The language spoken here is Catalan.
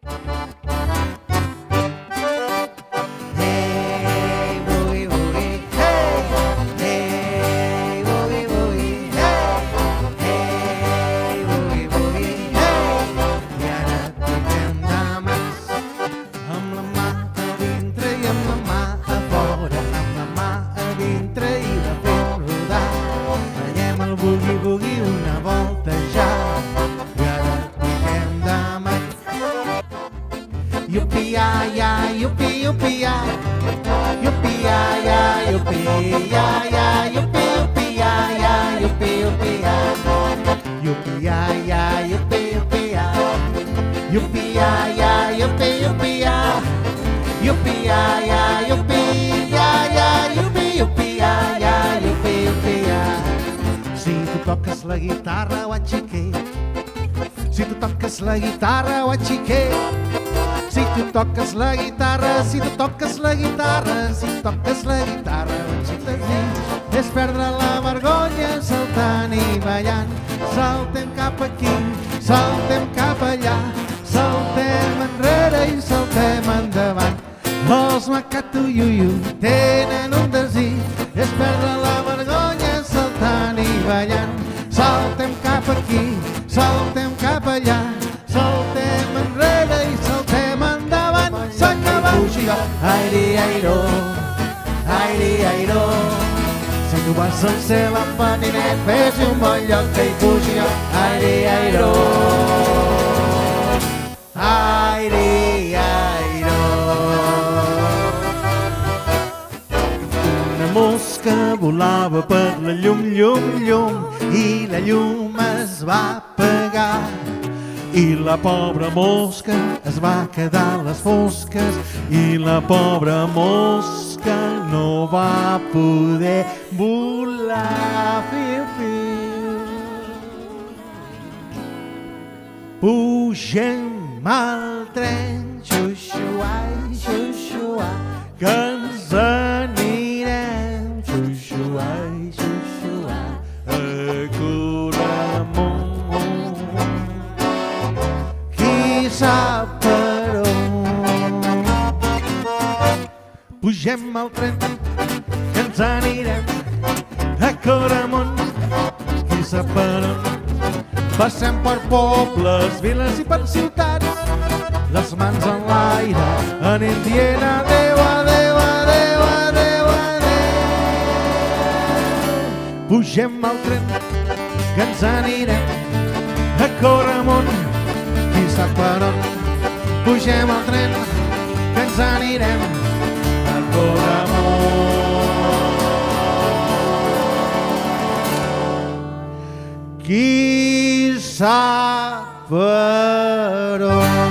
Hey, boogie, boogie, hey. Hey, boogie, boogie, hey. Hey, boogie, boogie, hey. I ara tinguem dames amb la mà a dintre i amb la mà a fora, amb la mà a dintre i la fem rodar. Ballem el boogie-boogie una volta ja, i ara tinguem dames. Yupi-ya-ya, yupi-yupi-ya, yupi-ya-ya, yupi-ya-ya, yupi-yupi-ya-ya, yupi-yupi-ya, yupi-ya-ya, yupi-yupi-ya, yupi-ya-ya, yupi-yupi-ya, yupi-ya-ya, yupi-ya-ya, yupi-yupi-ya-ya, yupi-yupi-ya. Si tu toques la guitarra o aixequer, si tu toques la guitarra o aixequer, si tu toques la guitarra, si tu toques la guitarra, si toques la guitarra, és perdre la vergonya saltant i ballant. Saltem cap aquí, saltem cap allà, saltem enrere i saltem endavant. Els Macatuyuyu tenen un desig, és perdre la vergonya saltant i ballant. Saltem cap aquí, saltem cap allà, saltem enrere i saltem endavant. S'acaba! Aire-airo, aire-airo. Si tu vas al cel amb patinet, fes-hi un bon lloc que hi pugi. Aire-airo, aire-airo. Una mosca volava per la llum, llum, llum, i la llum es va apagar. I la pobra mosca es va quedar a les fosques i la pobra mosca no va poder volar. Fiu, fiu. Pugem al tren, xuxuai, xuxuai, que ens anirem, xuxuai, xuxuai, a Coramón. Sap per on. Pugem al tren, que ens anirem a Coramón. Qui sap per on. Passem per pobles, viles i per ciutats, les mans en l'aire, anem dient adeu, adeu, adeu, adeu, adeu. Pugem al tren, que ens anirem a Coramón. Qui sap per on. Pugem al tren, que ens anirem a Coramón. Qui sap per on.